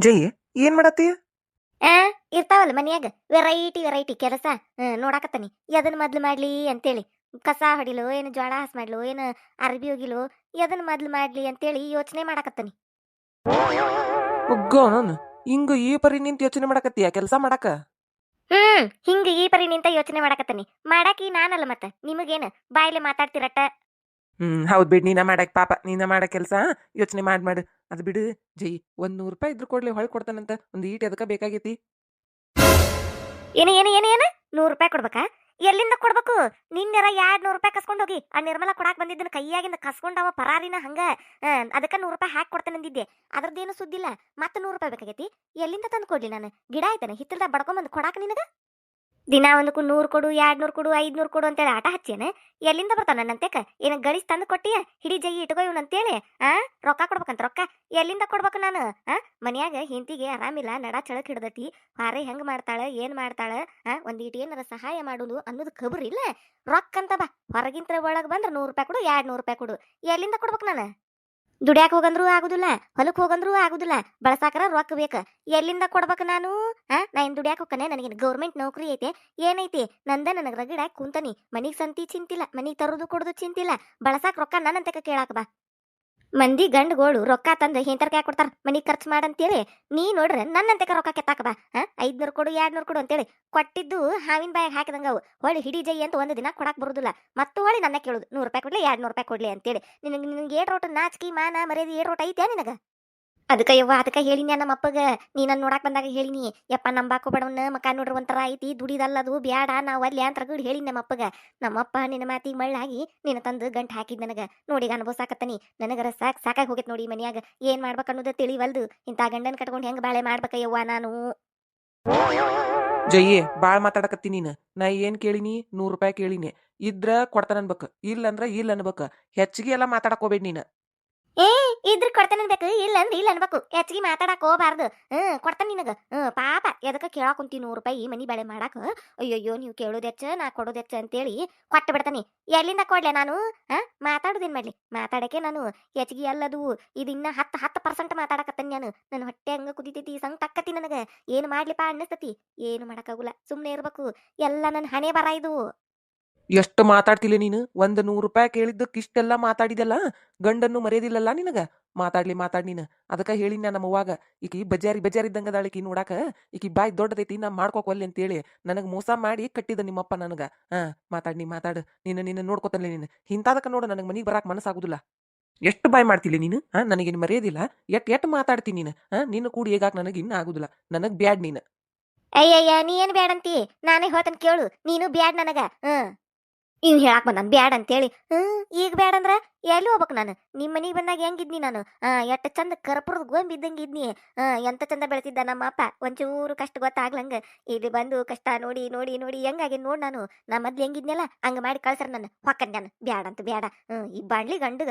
ಜೈ ಏನ್ ಮಾಡತ್ತಿ? ಆ ಇರ್ತಾವಲ್ಲ ಮನ್ಯಾಗ ವೆರೈಟಿ ವೆರೈಟಿ ಕೆಲಸ. ನೋಡಾಕತ್ತಾನಿ ಎದನ್ ಮೊದ್ಲು ಮಾಡ್ಲಿ ಅಂತೇಳಿ. ಕಸ ಹೊಡಿಲೋ ಏನು ಜ್ವಾಳ ಹಾಸ್ ಮಾಡ್ಲೋ ಏನು ಅರ್ಬಿ ಹೋಗಿಲೋ ಎದನ್ ಮೊದ್ಲು ಮಾಡ್ಲಿ ಅಂತೇಳಿ ಯೋಚನೆ ಮಾಡಾಕತ್ತಾನಿ. ಒಗ್ಗೋ ನಾನು ಹಿಂಗ ಈ ಪರಿ ನಿಂತ ಯೋಚನೆ ಮಾಡಕತ್ತೀಯ ಕೆಲಸ ಮಾಡಕ? ಹಿಂಗ ಈ ಪರಿ ನಿಂತ ಯೋಚನೆ ಮಾಡಾಕತ್ತಾನಿ. ಮಾಡಾಕಿ ನಾನಲ್ಲ ಮತ್ತ ನಿಮಗೇನು ಬಾಯ್ಲೆ ಮಾತಾಡ್ತಿರಟ್ಟ. ಹೌದ್ ಬಿಡ್, ನೀನ ಮಾಡಕ್ ಪಾಪ ನೀನ ಮಾಡಕ್ ಕೆಲ್ಸ ಯೋಚನೆ ಮಾಡ್ ಅದ್ ಬಿಡು. ಜೈ, 100 ರೂಪಾಯಿ ಇದ್ರ ಕೊಡ್ಲಿ, ಹೊಳ್ ಕೊಡ್ತಾನಂತ. ಒಂದ್ ಈಟ್ ಎದಕ ಬೇಕಾಗೈತಿ? ಏನು ಏನು ಏನು ಏನು 100 ರೂಪಾಯಿ ಕೊಡ್ಬೇಕಾ? ಎಲ್ಲಿಂದ ಕೊಡ್ಬೇಕು? ನಿನ್ನೆರ 200 ರೂಪಾಯಿ ಕಸ್ಕೊಂಡ್ ಹೋಗಿ ಆ ನಿರ್ಮಲಾ ಕೊಡಾಕ್ ಬಂದಿದ್ದನ ಕೈಯಾಗಿಂದ ಕಸ್ಕೊಂಡವ ಪರಾರಿನ ಹಂಗ. ಅದಕ್ಕ 100 ರೂಪಾಯಿ ಹಾಕಿ ಕೊಡ್ತೇನೆ ಅಂದಿದ್ದೆ. ಅದ್ರದ್ದೇನು ಸುದ್ದಿಲ್ಲ. ಮತ್ತೆ 100 ರೂಪಾಯಿ ಬೇಕಾಗೈತಿ. ಎಲ್ಲಿಂದ ತಂದು ಕೊಡ್ಲಿ ನಾನು? ಗಿಡ ಆಯ್ತಾನೆ ಹಿತ್ತಲ್ದಾಗ ಬಡ್ಕೊಂಬಂದು ಕೊಡಾಕ ನಿನಗ? ದಿನ ಒಂದಕ್ಕೂ 100 ಕೊಡು 200 ಕೊಡು 500 ಕೊಡು ಅಂತೇಳಿ ಆಟ ಹಚ್ಚೇನ? ಎಲ್ಲಿಂದ ಬರ್ತಾನ ನನ್ನಂತೆಕ? ಏನ ಗಳಿಸ್ ತಂದು ಕೊಟ್ಟಿಯ? ಹಿಡಿ ಜೈ ಇಟ್ಕೋ ಇವನಂತೇಳಿ. ಆ ರೊಕ್ಕ ಕೊಡ್ಬೇಕಂತ ರೊಕ್ಕ ಎಲ್ಲಿಂದ ಕೊಡ್ಬೇಕು ನಾನು? ಮನ್ಯಾಗ ಹೆಂಡತಿಗೆ ಆರಾಮಿಲ್ಲ, ನಡ ಚಳಕ್ ಹಿಡ್ದತಿ. ಹಾರೆ ಹೆಂಗ್ ಮಾಡ್ತಾಳ ಏನ್ ಮಾಡ್ತಾಳ? ಒಂದೀಟ್ ಏನಾರ ಸಹಾಯ ಮಾಡುದು ಅನ್ನೋದು ಖಬರ್ ಇಲ್ಲ. ರೊಕ್ಕ ಅಂತ ಬಾ, ಹೊರಗಿಂತ ಒಳಗ್ ಬಂದ್ರ 100 ರೂಪಾಯಿ ಕೊಡು 200 ರೂಪಾಯಿ ಕೊಡು. ಎಲ್ಲಿಂದ ಕೊಡ್ಬೇಕು ನಾನು? ದುಡ್ಯಾಕ್ ಹೋಗಂದ್ರೂ ಆಗುದಿಲ್ಲ, ಹೊಲಕ್ ಹೋಗಂದ್ರೂ ಆಗುದಿಲ್ಲ, ಬಳಸಾಕರ ರೊಕ್ಕ ಬೇಕ. ಎಲ್ಲಿಂದ ಕೊಡ್ಬೇಕು ನಾನು? ನಾ ಏನ್ ದುಡ್ಯಾಕ್ ಹೋಗ್ತಾನೆ? ನನಗೇನು ಗೌರ್ಮೆಂಟ್ ನೌಕರಿ ಐತೆ? ಏನೈತಿ? ನಂದ ನನಗ್ ರಗಡಾಕ್ ಕುಂತನಿ. ಮನಿಗ್ ಸಂತಿ ಚಿಂತಿಲ್ಲ, ಮನಿಗ್ ತರುದು ಕೊಡುದು ಚಿಂತಿಲ್ಲ. ಬಳಸಾಕ್ ರೊಕ್ಕ ನನ್ನಂತಕ ಕೇಳಾಕ ಬಾ. ಮಂದಿ ಗಂಡುಗೋಳು ರೊಕ್ಕ ತಂದು ಹೆಂತರ್ಕ ಯಾಕೆ ಕೊಡ್ತಾರ? ಮನಿಗ್ ಖರ್ಚು ಮಾಡಂತೇಳಿ. ನೀ ನೋಡ್ರೆ ನನ್ನಂತಕ ರೊಕ್ಕ ಕೆತ್ತಾಕ ಬಾ. 500 ಕೊಡು 200 ಕೊಡು ಅಂತೇಳಿ ಕೊಟ್ಟಿದ್ದು ಹಾವಿನ ಬಾಯಾಗ ಹಾಕಿದಂಗ ಅವು. ಹೊಳ್ಳಿ ಹಿಡಿ ಜೈ ಅಂತ ಒಂದು ದಿನ ಕೊಡಾಕ್ ಬರುದಿಲ್ಲ. ಮತ್ತು ಹೊಳ್ಳಿ ನನ್ನ ಕೇಳುದು 100 ರೂಪಾಯಿ ಕೊಡ್ಲಿ 200 ರೂಪಾಯಿ ಕೊಡ್ಲಿ ಅಂತೇಳಿ. ನಿನಗೆ ಏಟ್ ರೋಟ ನಾಚಿಕೆ ಮಾನ ಮರ್ಯಾದೆ ಏಟ್ ರೋಟ ಐತೆ ನಿನಗ? ಅದಕ್ಕ ಯವ್ವ ಅದಕ್ಕ ಹೇಳಿನಿ ನಮ್ಮ ಅಪ್ಪಗ. ನೀ ನನ್ನ ನೋಡಾಕ್ ಬಂದಾಗ ಹೇಳಿನಿ, ಯಪ್ಪ ನಂಬಾಕು ಬಡವನ್ನ ಮಕ ನೋಡ್ರಿ ಒಂಥರ ಐತಿ, ದುಡಿದಲ್ಲದು ಬ್ಯಾಡ ನಾವ್ ಅಲ್ಲಿ ಅಂತ ರಗಡ್ ಹೇಳಿನಿ ನಮ್ಮ ಅಪ್ಪಗ. ನಮ್ಮಪ್ಪ ನಿನ್ನ ಮಾತಿಗೆ ಮಳ್ಳಾಗಿ ನಿನ್ನ ತಂದು ಗಂಟ್ ಹಾಕಿದ್ ನನಗ. ನೋಡಿಗ ಅನುಭವಿಸಾಕತ್ತನಿ. ನನಗರ ಸಾಕಾಗಿ ಹೋಗೈತ್ ನೋಡಿ ಮನ್ಯಾಗ. ಏನ್ ಮಾಡ್ಬೇಕು ಅನ್ನೋದು ತಿಳಿವಲ್ದು. ಇಂಥ ಗಂಡನ್ ಕಟ್ಕೊಂಡು ಹೆಂಗ್ ಬಾಳೆ ಮಾಡ್ಬೇಕ ಯವ್ವ ನಾನು? ಜೈ, ಬಾಳ್ ಮಾತಾಡಕತ್ತಿ ನೀನ್. ನಾ ಏನ್ ಕೇಳಿನಿ? 100 ರೂಪಾಯಿ ಕೇಳಿನಿ. ಇದ್ರ ಕೊಡ್ತಾನ ಅನ್ಬೇಕ, ಇಲ್ಲ ಇಲ್ಲ ಅನ್ಬೇಕ. ಹೆಚ್ಚಿಗೆ ಎಲ್ಲ ಮಾತಾಡಕ್ ಹೋಗ್ಬೇಡ ನೀನ್. ಏ ಇದ್ರ ಕೊಡ್ತಾನೆ ಅನ್ಬೇಕು, ಇಲ್ಲ ಅಂದ್ರೆ ಇಲ್ಲ ಅನ್ಬೇಕು. ಹೆಚ್ಚಿಗೆ ಮಾತಾಡಕ್ ಹೋಗ್ಬಾರ್ದು. ಕೊಡ್ತಾನೆ ನಿನಗ. ಪಾಪ ಎದಕ್ಕ ಕೇಳಾಕ್ ಕುಂತಿ 100 ರೂಪಾಯಿ ಮನಿ ಬಾಳೆ ಮಾಡಾಕ? ಅಯ್ಯಯ್ಯೋ ನೀವು ಕೇಳೋದ್ ಹೆಚ್ಚ ನಾ ಕೊಡೋದ್ ಹೆಚ್ಚ ಅಂತೇಳಿ ಕೊಟ್ಟು ಬಿಡ್ತಾನಿ. ಎಲ್ಲಿಂದ ಕೊಡ್ಲೆ ನಾನು? ಮಾತಾಡೋದೇನ್ ಮಾಡ್ಲಿ? ಮಾತಾಡಕ್ಕೆ ನಾನು ಹೆಚ್ಚಿಗೆ ಅಲ್ಲದು. ಇದಿನ್ನ 10% ಮಾತಾಡಕತ್ತೇನೆ ನಾನು. ನನ್ನ ಹೊಟ್ಟೆ ಹಂಗ ಕುದಿತೈತಿ, ಸಂಗ್ ತಕ್ಕತಿ ನನಗ. ಏನು ಮಾಡ್ಲಿಪ್ಪ ಅನ್ನಿಸ್ತತಿ. ಏನು ಮಾಡಕ್ಕಾಗುಲ್ಲ, ಸುಮ್ನೆ ಇರ್ಬೇಕು. ಎಲ್ಲ ನನ್ನ ಹಣೆ ಬರ ಇದು. ಎಷ್ಟು ಮಾತಾಡ್ತಿಲ್ಲ ನೀನು? 100 ರೂಪಾಯಿ ಕೇಳಿದ್ದಕ್ ಇಷ್ಟೆಲ್ಲಾ ಮಾತಾಡಿದಲ್ಲ. ಗಂಡನ್ನು ಮರ್ಯಾದಿಲ್ಲಲ್ಲ ನಿನಗ? ಮಾತಾಡ್ ನೀನು. ಅದಕ್ಕ ಹೇಳಿನ ನಮ್ಮ ಅವ್ವಾಗ, ಈಕಿ ಬಜಾರಿ ಇದ್ದಂಗ ಅದಾಳ ಈಕಿ ನೋಡಾಕ. ಈಕಿ ಬಾಯ್ ದೊಡ್ಡದೈತಿ, ನಾ ಮಾಡ್ಕೋಕೊಲ್ಲಿ ಅಂತೇಳಿ ನನಗ್ ಮೋಸ ಮಾಡಿ ಕಟ್ಟಿದ ನಿಮ್ಮಪ್ಪ ನನಗ. ಮಾತಾಡು. ನಿನ್ನ ನೋಡ್ಕೊತಲ್ಲ ನೀನು. ಇಂತಾದಕ್ಕ ನೋಡು ನನಗ್ ಮನಿಗ್ ಬರಾಕ್ ಮನಸ್ಸಾಗುದಿಲ್ಲ. ಎಷ್ಟು ಬಾಯ್ ಮಾಡ್ತಿಲ್ಲ ನೀನು? ನನಗೇನು ಮರ್ಯಾದಿಲ್ಲ? ಎಟ್ ಮಾತಾಡ್ತೀನಿ ನೀನು? ನಿನ್ನ ಕೂಡಿ ಹೇಗಾಕ್ ನನಗ್ ಇನ್ನ ಆಗುದಿಲ್ಲ. ನನಗ್ ಬ್ಯಾಡ್ ನೀನು. ಅಯ್ಯಯ್ಯ ನೀ ಏನ್ ಬ್ಯಾಡಂತಿ? ನಾನೇ ಹೇಳ್ತೇನೆ ಕೇಳು. ನೀನು ಬ್ಯಾಡ್ ನನಗ. ಇವ್ ಹೇಳಾಕ್ ಬಂದ್ ಬ್ಯಾಡ್ ಅಂತೇಳಿ. ಈಗ ಬ್ಯಾಡ್ ಅಂದ್ರ ಎಲ್ಲಿ ಹೋಗ್ಬೇಕು ನಾನು? ನಿಮ್ ಮನಿಗ್ ಬಂದಾಗ ಹೆಂಗಿದ್ನಿ ನಾನು? ಎಷ್ಟ್ ಚಂದ ಕರ್ಪೂರದ ಗೊಂಬಿ ಇದ್ದಂಗ ಇದ್ನಿ. ಎಂತ ಚಂದ ಬೆಳೆಸಿದ್ದ ನಮ್ಮ ಅಪ್ಪ. ಒಂಚೂರು ಕಷ್ಟ ಗೊತ್ತಾಗ್ಲಂಗ ಇಲ್ಲಿ ಬಂದು ಕಷ್ಟ ನೋಡಿ ನೋಡಿ ನೋಡಿ ಹೆಂಗಾಗಿ ನೋಡ್ ನಾನು. ನಾ ಮೊದ್ಲು ಹೆಂಗಿದ್ನಲ್ಲ ಹಂಗ ಮಾಡಿ ಕಳ್ಸರ್ ನನ್ನ ಹೊಕ್ಕನ್ ನಾನು. ಬ್ಯಾಡ್ ಅಂತ ಬ್ಯಾಡ. ಈ ಬಾಣ್ಲಿ ಗಂಡಗ,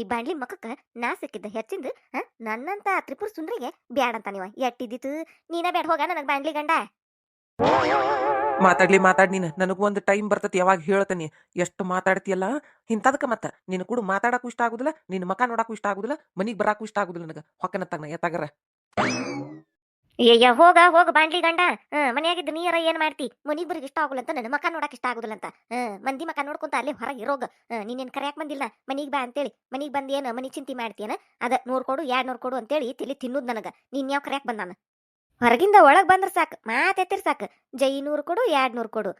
ಈ ಬಾಣ್ಲಿ ಮಕ್ಕಕ್ಕ ನಾ ಸಿಕ್ಕಿದ್ದ ಹೆಚ್ಚಿಂದ ನನ್ನಂತ ತ್ರಿಪುರ ಸುಂದ್ರಿಗೆ ಬ್ಯಾಡ್ ಅಂತ ನೀವ ಎಟ್ಟಿದ್ದಿತ್ತು. ನೀನ ಬ್ಯಾಡ್ ಹೋಗ ನನಗ್ ಬಾಣ್ಲಿ ಗಂಡ. ಮಾತಾಡ್ ನೀನು. ನನಗೂ ಒಂದು ಟೈಮ್ ಬರ್ತತಿ, ಯಾವಾಗ ಹೇಳ್ತೇನೆ. ಎಷ್ಟು ಮಾತಾಡ್ತಿಯಲ್ಲ ಇಂತದಕ್ಕ. ಮತ್ತ ನಿನ್ ಕೂಡ ಮಾತಾಡಕ್ಕೂ ಇಷ್ಟ ಆಗುದಿಲ್ಲ, ನಿನ್ ಮಕ ನೋಡಕ್ಕೂ ಇಷ್ಟ ಆಗುದಿಲ್ಲ, ಮನಿಗ್ ಬರಾಕು ಇಷ್ಟ ಆಗುದಿಲ್ಲ ನನಗ. ಹೊಕ್ಕನತ್ತಾಗ ಎತ್ತಾಗರ. ಅಯ್ಯಯ್ಯ ಹೋಗ ಹೋಗ ಬಾಂಡ್ಲಿ ಗಂಡ. ಮನ್ಯಾಗಿದ್ದ ನೀರ ಏನ್ ಮಾಡ್ತಿ? ಮನಿಗ್ ಬರಿಗೆ ಇಷ್ಟ ಆಗುಲ್ಲ ಅಂತ, ನನ್ನ ಮಕ ನೋಡಕ್ ಇಷ್ಟ ಆಗುದಿಲ್ಲ ಅಂತ. ಮಂದಿ ಮಕ ನೋಡ್ಕೊಂತ ಅಲ್ಲೇ ಹೊರಗೆ ಇರೋಗ. ನೀನೇನ್ ಕರ್ಯಾಕ್ ಬಂದಿಲ್ಲ ಮನಿಗ್ ಬಾ ಅಂತೇಳಿ. ಮನಿಗ್ ಬಂದ್ ಏನ ಮನಿ ಚಿಂತಿ ಮಾಡ್ತೀಯನ? ಅದ 100 ಕೊಡು 200 ಕೊಡು ಅಂತೇಳಿ ತಿಳಿ ತಿನ್ನುದ್ ನನಗ. ನೀನ್ ಯಾವ ಕರ್ಯಾಕ್ ಬಂದಾನ? ಹೊರಗಿಂದ ಒಳಗ್ ಬಂದ್ರ ಸಾಕು, ಮಾತೆತ್ತಿರ್ ಸಾಕು. ಜೈ 100 ಕೊಡು 200 ಕೊಡು.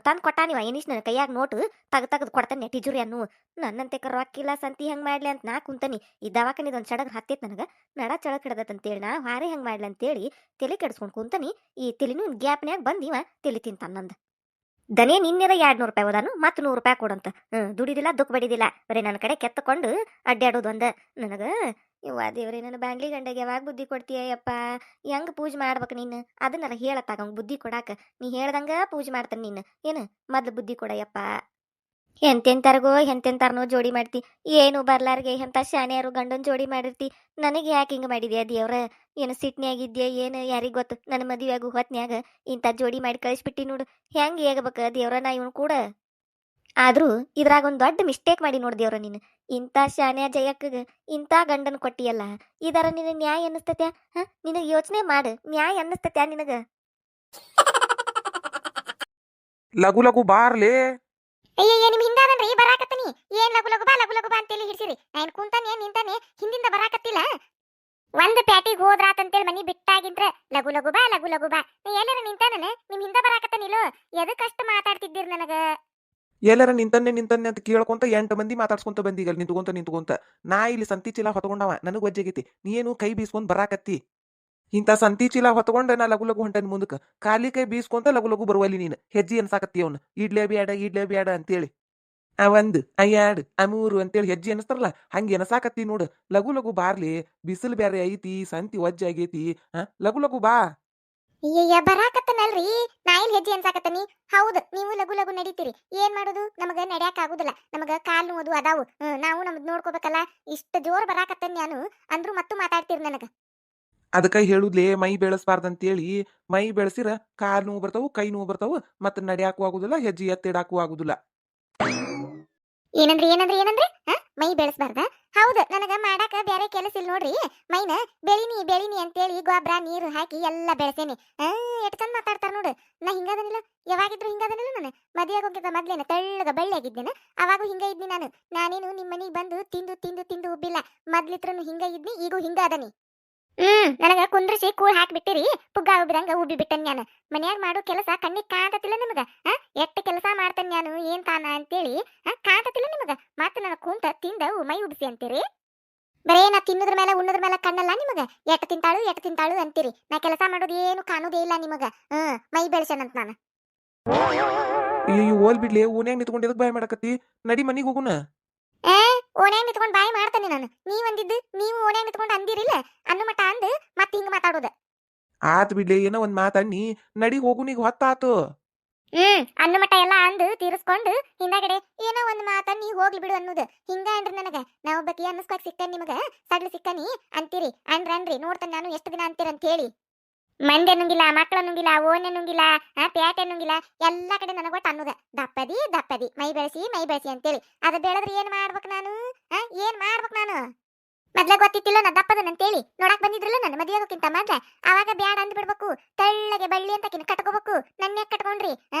ತಂದ್ ಕೊಟ್ಟಾನಿವ ಏನಿಸ್ ನನ್ನ ಕೈಯಾಗ ನೋಟು. ತೆಗ್ದು ಕೊಡ್ತಾನೆ ಟಿಜುರಿ ಅನ್ನು. ನನ್ನಂತೆ ರೊಕ್ಕಿಲ್ಲ ಸಂತಿ ಹೆಂಗ್ ಮಾಡ್ಲಿ ಅಂತ ನಾ ಕುಂತನಿ. ಈ ದವಾಖಾನಿದ್ ಒಂದ್ ಸಡಗರ್ ಹತ್ತಿತ್ ನನಗ. ನಡ ಚಳಕ್ ಹಿಡದತ್ತಂತೇಳಿ ನಾ ಹಾರೆ ಹೆಂಗ್ ಮಾಡ್ಲಿ ಅಂತೇಳಿ ತಲೆ ಕೆಡಿಸ್ಕೊಂಡ್ ಕುಂತನಿ. ಈ ತಲಿನೂ ಗ್ಯಾಪ್ನ್ಯಾಗ ಬಂದಿವ ತಲಿ ತಿಂತಾನ ನಂದ. ದನೇ ನಿನ್ನೆರ 200 ರೂಪಾಯಿ ಹೋದಾನು ಮತ್ 100 ರೂಪಾಯಿ ಕೊಡಂತ. ದುಡಿದಿಲ್ಲ ದುಃಖ ಬಡಿದಿಲ್ಲ, ಬರೀ ನನ್ನ ಕಡೆ ಕೆತ್ತಕೊಂಡು ಅಡ್ಡಾಡೋದು ಒಂದ ನನಗ. ಇವ್ವ ದೇವ್ರಿ, ನನ್ನ ಬ್ಯಾಂಗ್ಲಿ ಗಂಡಗೆ ಯಾವಾಗ ಬುದ್ಧಿ ಕೊಡ್ತೀಯಪ್ಪ? ಹೆಂಗ್ ಪೂಜೆ ಮಾಡ್ಬೇಕು ನೀನು? ಅದನ್ನಾರ ಹೇಳತ್ತಾಗ ಬುದ್ಧಿ ಕೊಡಾಕ. ನೀ ಹೇಳ್ದಂಗ ಪೂಜೆ ಮಾಡ್ತಾನೆ ನೀನು. ಏನು ಮೊದ್ಲು ಬುದ್ಧಿ ಕೊಡಯ್ಯಪ್ಪ. ಎಂತೆಂತಾರನೋ ಜೋಡಿ ಮಾಡ್ತಿ. ಏನು ಬರ್ಲಾರ್ಗೆ ಎಂತ ಶಾನ್ಯಾರು ಗಂಡನ್ ಜೋಡಿ ಮಾಡಿರ್ತಿ. ನನಗೆ ಯಾಕೆ ಹಿಂಗ ಮಾಡಿದ್ಯಾ ದೇವ್ರ? ಏನು ಸಿಟ್ನ್ಯಾಗಿದ್ಯಾ ಏನು? ಯಾರಿಗ್ ಗೊತ್ತು? ನನ್ನ ಮದುವೆಯಾಗು ಹೊತ್ನ್ಯಾಗ ಇಂಥ ಜೋಡಿ ಮಾಡಿ ಕಳಿಸ್ಬಿಟ್ಟಿ ನೋಡು. ಹೆಂಗ್ ಹೇಗಬೇಕ ದೇವ್ರ ನಾ ಇವನು ಕೂಡ? ಆದ್ರೂ ಇದ್ರಾಗ ಒಂದು ದೊಡ್ಡ ಮಿಸ್ಟೇಕ್ ಮಾಡಿ ನೋಡ್ದೇವ್ರ ನೀನು. ಇಂಥ ಶಾನ್ಯ ಜಯಕ್ಕಗ ಇಂಥ ಗಂಡನ ಕೊಟ್ಟಿಯಲ್ಲ, ಇದರ ನಿನ್ನ ನ್ಯಾಯ ಅನ್ನಿಸ್ತತ್ಯಾ? ನಿನಗೆ ಯೋಚನೆ ಮಾಡು, ನ್ಯಾಯ ಅನ್ನಿಸ್ತತ್ಯಾ ನಿನಗ? ಲಘು ಲಘು ಬಾರ್ಲೇ. ಅಯ್ಯಯ್ಯ, ನಿಮ್ ಹಿಂದಾದನ್ರಿ ಬರಾಕತ್ತನಿ. ಏನ್ ಲಗು ಲಗು ಬಾ ಲಗು ಲಗು ಬಾ ಅಂತೇಳಿ ಹಿಡ್ಸಿರಿ. ನಾನು ಕುಂತಾನೆ ನಿಂತಾನೆ ಹಿಂದಿಂದ ಬರಾಕತ್ತಿಲ್ಲ. ಒಂದ್ ಪ್ಯಾಟಿಗೆ ಹೋದ್ರಾತಂತೇಳಿ ಮನಿ ಬಿಟ್ಟಾಗಿದ್ರ ಲಗು ಲಗು ಬಾ ಲಗು ಲಗು ಬಾ. ನೀ ಎಲ್ಲಾರ ನಿಂತಾನ ನಿಮ್ ಹಿಂದ ಬರಾಕತ್ತನಿಲ್ಲೋ? ಎದಕ್ಕಷ್ಟ ಮಾತಾಡ್ತಿದ್ದೀರಿ ನನಗ? ಎಲ್ಲರ ನಿಂತನ್ನೆ ಅಂತ ಕೇಳ್ಕೊಂತ 8 ಮಂದಿ ಮಾತಾಡ್ಸ್ಕೊಂತ ಬಂದೀಗ ನಿಂತ್ಕೊಂತ ನಾ ಇಲ್ಲಿ ಸಂತಿ ಚೀಲ ಹೊತ್ಕೊಂಡವ, ನನಗ್ ವಜ್ಜಾಗೈತಿ. ನೀನು ಕೈ ಬೀಸ್ಕೊಂಡ್ ಬರಾಕತ್ತಿ. ಇಂಥ ಸಂತಿ ಚೀಲ ಹೊತ್ಕೊಂಡ ನಾ ಲಗು ಲಗು ಹೊಂಟನಿ ಮುಂದಕ್ಕೆ. ಖಾಲಿ ಕೈ ಬೀಸ್ಕೊಂತ ಲಗು ಲಗು ಬರುವಲ್ಲಿ ನೀನು ಹೆಜ್ಜೆ ಅನ್ಸಾಕತ್ತಿ. ಅವ್ನು ಇಡ್ಲೇ ಬ್ಯಾಡ ಅಂತೇಳಿ ಆ 1 ಆ 2 ಆ 3 ಅಂತೇಳಿ ಹೆಜ್ಜೆ ಅನಸ್ತಾರಲ್ಲ ಹಂಗೆ ಎನಸಾಕತ್ತಿ ನೋಡು. ಲಗು ಲಗು ಬಾರ್ಲಿ, ಬಿಸಿಲು ಬ್ಯಾರೆ ಐತಿ, ಸಂತಿ ವಜ್ಜಾಗೈತಿ. ಲಗು ಲಗು ಬಾ. ಅಯ್ಯಯ್ಯ, ಬರಾಕತ್ತನಲ್ರಿ. ನಾ ಇಲ್ಲಿ ಹೆಜ್ಜೆ ಅನ್ಸಾಕತ್ತನಿ. ಹೌದು, ನೀವು ಲಗು ಲಗು ನಡೀತೀರಿ. ಏನ್ ಮಾಡೋದು, ನಮಗ ನಡ್ಯಾಕ ಆಗುದಿಲ್ಲ. ನಮಗ ಕಾಲ್ ನೋದು ಅದಾವು. ನಾವು ನಮ್ದು ನೋಡ್ಕೋಬೇಕಲ್ಲ. ಇಷ್ಟ ಜೋರ್ ಬರಾಕತ್ತನ್ ನಾನು ಅಂದ್ರೂ ಮತ್ತು ಮಾತಾಡ್ತೀರಿ ನನಗ. ಅದಕ್ಕ ಹೇಳುದ್ಲೇ ಮೈ ಬೆಳೆಸ್ಬಾರ್ದಂತೇಳಿ. ಮೈ ಬೆಳೆಸಿರ ಕಾಲ್ ನೋವು ಬರ್ತಾವು, ಕೈ ನೋವು ಬರ್ತಾವು, ಮತ್ತ ನಡ್ಯಾಕು ಆಗುದಿಲ್ಲ, ಹೆಜ್ಜೆ ಎತ್ತಿಡಾಕು ಆಗುದಿಲ್ಲ. ಏನಂದ್ರಿ ಏನಂದ್ರಿ ಏನಂದ್ರಿ? ಮೈ ಬೆಳೆಸ್ಬಾರ್ದ? ಹೌದು, ನನಗ ಮಾಡಾಕ ಬ್ಯಾರೆ ಕೆಲಸ ಇಲ್ಲ ನೋಡ್ರಿ. ಮೈನ ಬೆಳಿನಿ ಅಂತೇಳಿ ಗೊಬ್ಬರ ನೀರು ಹಾಕಿ ಎಲ್ಲ ಬೆಳೆಸೇನಿ. ಎಷ್ಟ್ ಚಂದ ಮಾತಾಡ್ತಾರ ನೋಡು. ನಾ ಹಿಂಗದನಿಲ್ಲ, ಯಾವಾಗಿದ್ರು ಹಿಂಗದನಿಲ್ಲ. ನಾನು ಮದ್ವೆಗೆ ಹೋಗಿದ್ದ ಮೊದ್ಲೇನ ತೆಳ್ಳಗ ಬೆಳ್ಳಗಿದ್ದೇನೆ. ಅವಾಗೂ ಹಿಂಗ ಇದ್ನಿ ನಾನು. ನಾನೇನು ನಿಮ್ ಮನಿಗ್ ಬಂದು ತಿಂದು ತಿಂದು ತಿಂದು ಉಬ್ಬಿಲ್ಲ. ಮೊದ್ಲಿತ್ರನು ಹಿಂಗ ಇದ್ನಿ, ಈಗೂ ಹಿಂಗ ಅದನಿ. ನನಗ ಕುಂದ್ರಿಸಿ ಕೂಳ್ ಹಾಕ್ಬಿಟ್ಟಿರಿ. ಪುಗ್ಗ ಉಬ್ಬಿದಂಗ ಉಬ್ಬಿ ಬಿಟ್ಟನ್ ನಾನು. ಮನ್ಯಾಗ ಮಾಡೋ ಕೆಲಸ ಕಣ್ಣಿಗೆ ಕಾಂತತಿಲ್ಲ ನಿಮಗ. ಎಷ್ಟ್ ಕೆಲಸ ಮಾಡ್ತೇನೆ ನಾನು, ಏನ್ ತಾನ ಅಂತೇಳಿ ಕಾಂತತಿಲ್ಲ ನಿಮಗ. ಮತ್ತೆ ನನಗ ಕುಂತ ತಿಂದ ಮೈ ಉಬ್ಬಿಸಿ ಅಂತೀರಿ. ಬರೇ ನಾ ತಿನ್ನೋದ್ರ ಮೇಲೆ ಉಣ್ಣೋದ್ರ ಮೇಲೆ ಕಣ್ಣಲ್ಲ ನಿಮಗ. ಎಟ್ ತಿಂತಾಳು ಅಂತೀರಿ. ನಾ ಕೆಲಸ ಮಾಡೋದು ಏನು ಕಾಣೋದೇ ಇಲ್ಲ ನಿಮಗ. ಮೈ ಬೆಳೆಸನಂತ ನಾನು. ಅಯ್ಯೋ ಓಲ್ ಬಿಡ್ಲಿ, ಓನ್ಯಾಗ ನಿಂತ್ಕೊಂಡು ಎದಕ್ ಬಾಯ್ ಮಾಡಕತ್ತಿ? ನಡಿ ಮನಿಗ್ ಹೋಗುನ. ಓಣ್ಯಾಗ ನಿಂತ್ಕೊಂಡ್ ಬಾಯಿ ಮಾಡ್ತೇನೆ ನಾನು. ನೀವ್ ಅಂದಿದ್ದು ನೀವು ಓಣ್ಯಾಗ ನಿಂತ್ಕೊಂಡ್ ಅಂದಿರಿಲ್ಲ ಅನ್ನು ಮಟ ಅಂದ್ ಮತ್ ಹಿಂಗ ಮಾತಾಡೋದ. ಆತ್ ಬಿಡ್ಲಿ, ಏನೋ ಒಂದ್ ಮಾತಣ್ಣಿ, ನಡಿ ಹೋಗುನೀಗ ಹೊತ್ತಾತು. ಅನ್ನು ಮಟ ಎಲ್ಲ ಅಂದು ತೀರಿಸ್ಕೊಂಡು ಹಿಂದಾಗಡೆ ಏನೋ ಒಂದ್ ಮಾತ ನೀ ಹೋಗ್ಲಿ ಬಿಡು ಅನ್ನೋದು. ಹಿಂಗ ಅನ್ರಿ ನನಗ. ನಾ ಒಬ್ಬಕಿ ಅನ್ನಿಸ್ಕೊಕ್ ಸಿಕ್ಕನ್ ನಿಮಗ, ಸಡ್ಲು ಸಿಕ್ಕನಿ ಅಂತೀರಿ. ಅನ್ರಿ ನೋಡ್ತಾನೆ ನಾನು ಎಷ್ಟು ದಿನ ಅಂತೀರಂತ ಹೇಳಿ. ಮಂದಿ ಅನ್ನಂಗಿಲ್ಲ, ಮಕ್ಳು ಅನ್ನಂಗಿಲ್ಲ, ಓನ್ ಅನ್ನಂಗಿಲ್ಲ, ಪ್ಯಾಟೆ ಅನ್ನಂಗಿಲ್ಲ. ಎಲ್ಲಾ ಕಡೆ ನನಗ ಒಟ್ಟು ಅನ್ನೋದ ದಪ್ಪದಿ ಮೈ ಬೆಳೆಸಿ ಅಂತೇಳಿ. ಅದ ಬೆಳೆದ್ರೆ ಏನ್ ಮಾಡ್ಬೇಕು ನಾನು? ಏನ್ ಮಾಡ್ಬೇಕು ನಾನು? ಮೊದ್ಲ ಗೊತ್ತಿತ್ತಿಲ್ಲ ನಾ ದಪ್ಪದನಂತೇಳಿ. ನೋಡಕ್ ಬಂದಿದ್ರಲ್ಲ ನನ್ನ ಮದುವೆಗೋಕ್ಕಿಂತ ಮೊದ್ಲ. ಅವಾಗ ಬ್ಯಾಡ ಅಂದ್ ಬಿಡ್ಬೇಕು. ತೆಳ್ಳಗೆ ಬಳ್ಳಿ ಅಂತ ಕಟ್ಕೋಬೇಕು. ನನ್ನ ಯಾಕೆ ಕಟ್ಕೊಂಡ್ರಿ?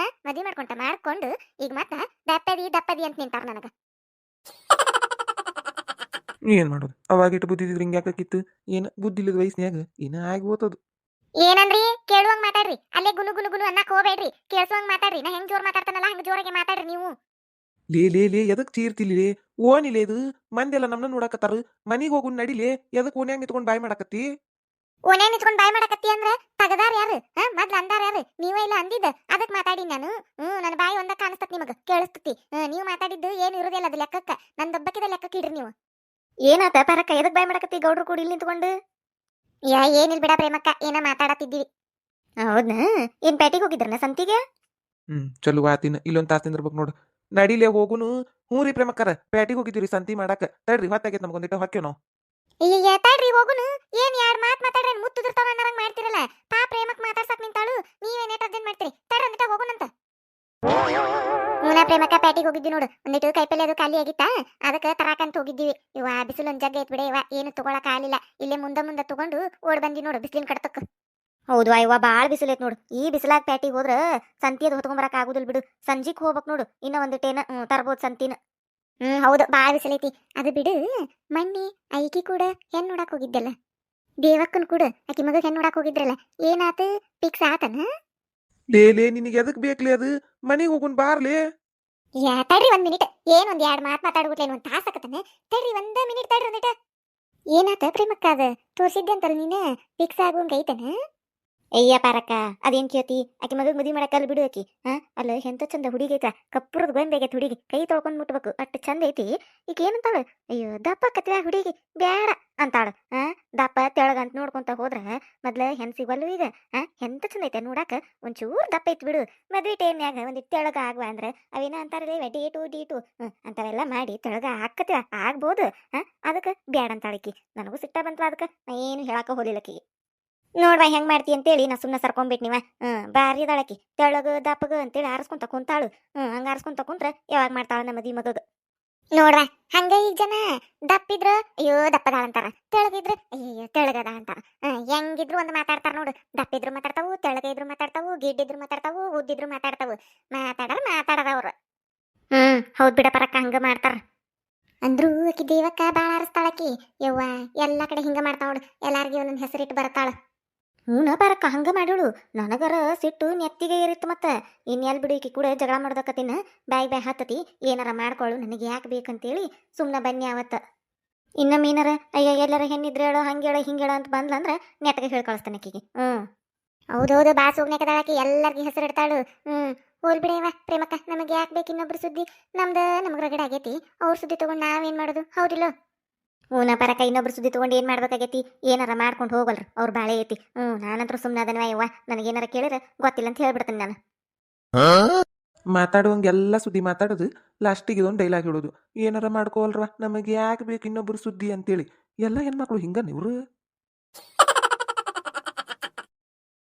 ಮದ್ವೆ ಮಾಡ್ಕೊಂಡು ಈಗ ಮತ್ತ ದಪ್ಪದಿ ಅಂತ ನಿಂತಾರ ನನಗ. ಏನ್ ಮಾಡೋದು, ಅವಾಗ ಇಟ್ಟು ಬುದ್ಧಿದ್ರೆ ಹಿಂಗ್ಯಾಕಿತ್ತು. ಏನ ಬುದ್ಧಿ ಇಲ್ಲದ ವಯಸ್ಸಿನ್ಯಾಗ ಏನ ಆಗಿ ಹೋತದು. ಏನಂದ್ರಿ? ಕೇಳುವಂಗ್ ಮಾತಾಡ್ರಿ. ಅಲ್ಲೇ ಗುನು ಗುನು ಗುನು ಅನ್ನಕ್ ಹೋಗ್ಬೇಡ್ರಿ. ಕೇಳಿಸುವಂಗ್ ಮಾತಾಡ್ರಿ. ನಾ ಹೆಂಗ್ ಜೋರ್ ಮಾತಾಡ್ತಾನಲ್ಲ ಹಂಗ ಜೋರಾಗೆ ಮಾತಾಡ್ರಿ ನೀವು. ಲೇ ಎದಕ್ ಚೀರ್ತಿಲಿ? ಓನಿಲೇ ಇದು ಮಂದೆಲ್ಲ ನಮ್ನ ನೋಡಕತ್ತಾರ. ಮನಿಗ್ ಹೋಗು ನಡಿಲೇ. ಎದಕ್ ಓನ್ಯಾಗ ನಿಂತ್ಕೊಂಡ್ ಬಾಯ್ ಮಾಡಕತ್ತಿ? ಓನ್ಯಾಗ ನಿಂತ್ಕೊಂಡ್ ಬಾಯ್ ಮಾಡಕತ್ತಿ ಅಂದ್ರ ತಗದಾರ ಯಾರು? ಮೊದ್ಲ ಅಂದಾರ ಯಾರು? ನೀವ ಇಲ್ಲ ಅಂದಿದ್ದ ಅದಕ್ ಮಾತಾಡಿ ನಾನು. ನನ್ನ ಬಾಯಿ ಒಂದ ಕಾಣಿಸ್ತತ್ ನಿಮಗ, ಕೇಳಿಸ್ತತಿ. ನೀವು ಮಾತಾಡಿದ್ದು ಏನು ಇರುದಿಲ್ಲ ಅದು ಲೆಕ್ಕಕ್ಕ. ನಂದೊಬ್ಬಕಿದ ಲೆಕ್ಕಕ್ಕೆ ಇಡ್ರಿ ನೀವು. ಏನಾತ ಪರಕ್ಕ? ಎದಕ್ ಬಾಯ್ ಮಾಡಕತ್ತಿ ಗೌಡ್ರು ಕೂಡ ಇಲ್ಲಿ ನಿಂತ್ಕೊಂಡು? ಏನಿಲ್ ಬಿಡ ಪ್ರೇಮಕ್ಕ, ಏನ ಮಾತಾಡತ್ತಿದ್ದೀವಿ. ಹೌದಾ? ಏನ್ ಪೇಟೆಗೆ ಹೋಗಿದ್ರನ ಸಂತಿಗೆ? ಚಲೋ ಆತಿನ. ಇಲ್ಲೊಂದ್ ತಾಸ್ ನಿಂದಿರ್ಬೇಕು ನೋಡು. ನಡಿಲೇ ಹೋಗುನು. ಹ್ಞೂ ರೀ ಪ್ರೇಮಕ್ಕರ, ಪ್ಯಾಟಿಗೆ ಹೋಗಿದ್ದೀರಿ ಸಂತಿ ಮಾಡಾಕ. ತಡ್ರಿ ಹೊತ್ತಾಗೈತ್ ನಮ್ಗೊಂದಿಟ್ಟ ಹೊಕ್ಕೇವ್ ನಾವು. ಅಯ್ಯಯ್ಯ, ತಡ್ರಿ ಹೋಗುನು. ಏನ್ ಯಾರ್ ಮಾತಾಡ್ರಿ ಮುತ್ತುದಿರ್ತಾವ ಅನ್ನರಂಗ್ ಮಾಡ್ತಿರಲ್ಲ. ಪ್ರೇಮಕ್ ಮಾತಾಡ್ಸಕ್ ನಿಂತಾಳು. ನೀವೇನ್ ಅರ್ಜೆಂಟ್ ಮಾಡ್ತೀರಿ? ತಡ್ರಿ ಒಂದಿಟ್ಟ ಹೋಗುನಂತ. ಪ್ರೇಮಕ್ಕ ಪ್ಯಾಟಿಗೆ ಹೋಗಿದ್ವಿ ನೋಡು. ಒಂದಿಟ್ಟು ಕೈಪಲ್ಲೆ ಅದು ಖಾಲಿ ಆಗಿತ್ತಾ, ಅದಕ್ಕೆ ತರಾಕಂತ ಹೋಗಿದ್ದೀವಿ. ಇವ ಬಿಸಿಲು ಒಂದ್ ಜಗ್ಗ ಐತ್ ಬಿಡೆ. ಇವ ಏನು ತಗೊಳಕ್ ಆಗ್ಲಿಲ್ಲ. ಇಲ್ಲೇ ಮುಂದ ತಗೊಂಡು ಓಡ್ ಬಂದಿ ನೋಡು ಬಿಸಿಲಿನ ಕಡ್ತಕ್. ಹೌದು ಇವ ಬಾಳ್ ಬಿಸಿಲೈತ್ ನೋಡು. ಈ ಬಿಸಿಲಾಗ ಪ್ಯಾಟಿಗೆ ಹೋದ್ರ ಸಂತಿಯದ್ ಹೊತ್ಕೊಂಬರಕ್ ಆಗುದಿಲ್ ಬಿಡು. ಸಂಜಿಕ್ ಹೋಗ್ಬೇಕ್ ನೋಡು. ಇನ್ನ ಒಂದಿಟ್ಟೇನ ತರ್ಬೋದು ಸಂತಿನ. ಹೌದು, ಬಾಳ್ ಬಿಸಿಲೈತಿ. ಅದು ಬಿಡು, ಮಣ್ಣಿ ಐಕಿ ಕೂಡ ಹೆಣ್ ನೋಡಕ್ ಹೋಗಿದ್ದಲ್ಲ. ದೇವಕ್ಕನ್ ಕೂಡ ಆಕಿ ಮಗ ಹೆಣ್ ನೋಡಕ್ ಹೋಗಿದ್ರಲ್ಲ. ಏನಾತ? ಫಿಕ್ಸ್ ಆತನ? ಲೇ ನಿನಗೆ ಎದಕ್ ಬೇಕ್ಲೇ ಅದು? ಮನಿಗ್ ಹೋಗುನ್ ಬಾರ್ಲೇ. ತಡ್ರಿ ಒಂದ್ ಮಿನಿಟ್. ಏನ್ ಒಂದ್ ಎರಡ್ ಮಾತಾಡ್ಬಿಟ್ಲೇನು ಒಂದ್ ತಾಸಕತ್ತಾನೆ. ತಡ್ರಿ ಒಂದ ಮಿನಿಟ್ ತಡ್ರಿ ಒಂದಿಟ. ಏನಾತ ಪ್ರೇಮಕ್ಕ? ಅದ ತೋರ್ಸಿದ್ದೆ ಅಂತಲ್ಲ ನೀನ, ಫಿಕ್ಸ್ ಆಗುವಂಗ ಐತನ? ಅಯ್ಯ ಪಾರಕ್ಕ, ಅದೇನ್ ಕೇಳ್ತಿ? ಆಕಿ ಮಗಗ್ ಮದ್ವಿ ಮಾಡಕ್ಕಲ್ಲ ಬಿಡು. ಆಕಿ ಅಲ್ಲ ಎಂತ ಚಂದ ಹುಡುಗಿ ಐತ. ಕಪ್ಪುರದ ಗೊಂಬೆಗೈತಿ ಹುಡುಗಿ. ಕೈ ತೊಳ್ಕೊಂಡ್ ಮುಟ್ಬೇಕು ಅಷ್ಟು ಚಂದ ಐತಿ. ಈಗ ಏನಂತಾಳ? ಅಯ್ಯೋ ದಪ್ಪ ಕತ್ವ ಹುಡುಗಿ ಬ್ಯಾಡ ಅಂತಾಳ. ದಪ್ಪ ತೆಳಗ ಅಂತ ನೋಡ್ಕೊಂತ ಹೋದ್ರ ಮೊದ್ಲ ಹೆಣ್ ಸಿಗಲ್ಲು ಈಗ. ಎಂತ ಚಂದ ಐತೆ ನೋಡಾಕ. ಒಂಚೂರ್ ದಪ್ಪ ಐತಿ ಬಿಡು. ಮದ್ವಿ ಟೈಮ್ನ್ಯಾಗ ಒಂದಿಟ್ಟು ತೆಳಗ ಆಗ್ವಾ ಅಂದ್ರ ಅವೇನ ಅಂತಾರಲ್ಲ ಡೇಟು ಅಂತವೆಲ್ಲ ಮಾಡಿ ತೆಳಗ ಹಾಕತ್ವ ಆಗ್ಬೋದು. ಅದಕ್ಕೆ ಬ್ಯಾಡ ಅಂತಾಳಕಿ. ನನಗೂ ಸಿಟ್ಟ ಬಂತ್ವ. ಅದಕ್ಕೆ ನಾ ಏನು ಹೇಳಾಕ ಹೋಲಿಲ್ಲಕಿ. ನೋಡ್ವಾ ಹೆಂಗ್ ಮಾಡ್ತಿ ಅಂತೇಳಿ ನಾ ಸುಮ್ಮನೆ ಸರ್ಕೊಂಬಿಟ್ ನೀವ ಬಾರಿ ಅದಾಳಕಿ ತೆಳಗ ದಪ್ಪಗ ಅಂತೇಳಿ ಆರಿಸ್ಕೊಂತ ಕುಂತಾಳು ಹಂಗ ಆರಿಸ್ಕೊಂತ ಕುಂತ್ರ ಯಾವಾಗ ಮಾಡ್ತಾಳ ನಮ್ಮ ಮದಿ ಮಗಗ ನೋಡ್ವಾ ಹಂಗ ಈಗ ಜನ ದಪ್ಪಿದ್ರ ಅಯ್ಯೋ ದಪ್ಪದಾಳ ಅಂತಾರ ತೆಳಗಿದ್ರ ಅಯ್ಯೋ ತೆಳಗದ ಅಂತಾರ ಹೆಂಗಿದ್ರು ಒಂದು ಮಾತಾಡ್ತಾರ ನೋಡು ದಪ್ಪಿದ್ರು ಮಾತಾಡ್ತಾವು ತೆಳಗ ಇದ್ರು ಮಾತಾಡ್ತಾವು ಗಿಡ್ಡಿದ್ರು ಮಾತಾಡ್ತಾವು ಉದ್ದಿದ್ರು ಮಾತಾಡ್ತಾವು ಮಾತಾಡದ ಅವ್ರು ಹೌದ್ ಬಿಡ ಪರಕ್ಕ ಹಂಗ ಮಾಡ್ತಾರ ಅಂದ್ರೂ ಆಕಿ ದೇವಕ್ಕ ಬಾಳ ಆರಿಸ್ತಾಳಕಿ ಯವ್ವ ಎಲ್ಲಾ ಕಡೆ ಹಿಂಗ ಮಾಡ್ತಾಳ ನೋಡು ಎಲ್ಲಾರ್ಗಿ ಒಂದೊಂದ್ ಹೆಸರಿಟ್ಟು ಬರ್ತಾಳ ಹ್ಞೂ ಬರಕ್ಕ ಹಂಗ ಮಾಡೋಳು ನನಗರ ಸಿಟ್ಟು ನೆತ್ತಿಗೆ ಏರಿತ್ತು ಮತ್ತೆ ಇನ್ನೆಲ್ ಬಿಡು ಈಕಿ ಕೂಡ ಜಗಳ ಮಾಡ್ದಕತ್ತಿನ ಬಾಯ್ ಹತ್ತತಿ ಏನಾರ ಮಾಡ್ಕೊಳ್ಳು ನನಗೆ ಯಾಕೆ ಬೇಕಂತೇಳಿ ಸುಮ್ಮನೆ ಬನ್ನಿ ಅವತ್ತ ಇನ್ನ ಮೀನರ ಅಯ್ಯ ಎಲ್ಲರ ಹೆಣ್ಣಿದ್ರೆ ಹೇಳೋ ಹಂಗೇಳ ಹಿಂಗೇಳ ಅಂತ ಬಂದ್ಲಂದ್ರ ನೆಟ್ಟಗೆ ಹೇಳಿ ಕಳಿಸ್ತಾನೆ ಆಕಿಗೆ ಹೌದೌದು ಬಾ ಸೋಗ್ನೇಕದಾಳಕಿ ಎಲ್ಲರಿಗೂ ಹೆಸರಿಡ್ತಾಳು ಹೋಲ್ ಬಿಡೇವ ಪ್ರೇಮಕ್ಕ ನಮಗೆ ಯಾಕೆ ಬೇಕು ಇನ್ನೊಬ್ರು ಸುದ್ದಿ ನಮ್ಗೆ ರಗಡ ಆಗೈತಿ ಅವ್ರ ಸುದ್ದಿ ತಗೊಂಡು ನಾವೇನ್ ಮಾಡೋದು ಹೌದಿಲ್ಲ ಹೂನ ಪರಕ ಇನ್ನೊಬ್ರು ಸುದ್ದಿ ತಗೊಂಡು ಏನ್ ಮಾಡ್ಬೇಕಾಗೈತಿ ಏನಾರ ಮಾಡ್ಕೊಂಡು ಹೋಗಲ್ರಿ ಅವ್ರ ಬಾಳೆ ಐತಿ ನಾನಂತ್ರ ಸುಮ್ಮನೆ ಅದನ್ವ ಯವ್ವ ನನಗೇನಾರ ಕೇಳಿದ್ರೆ ಗೊತ್ತಿಲ್ಲ ಅಂತ ಹೇಳ್ಬಿಡ್ತೀನಿ ನಾನು ಮಾತಾಡುವಂಗೆಲ್ಲ ಸುದ್ದಿ ಮಾತಾಡೋದು ಲಾಸ್ಟಿಗೆ ಇದೊಂದು ಡೈಲಾಗ್ ಹೇಳೋದು ಏನಾರ ಮಾಡ್ಕೋಲ್ರವ ನಮಗೆ ಯಾಕೆ ಬೇಕು ಇನ್ನೊಬ್ರು ಸುದ್ದಿ ಅಂತೇಳಿ ಎಲ್ಲ ಹೆಣ್ಮಕ್ಳು ಹಿಂಗ ಇವ್ರು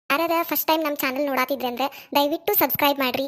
ಯಾರಾದ ಫಸ್ಟ್ ಟೈಮ್ ನಮ್ಮ ಚಾನಲ್ ನೋಡಾತಿದ್ರೆ ಅಂದ್ರೆ ದಯವಿಟ್ಟು ಸಬ್ಸ್ಕ್ರೈಬ್ ಮಾಡ್ರಿ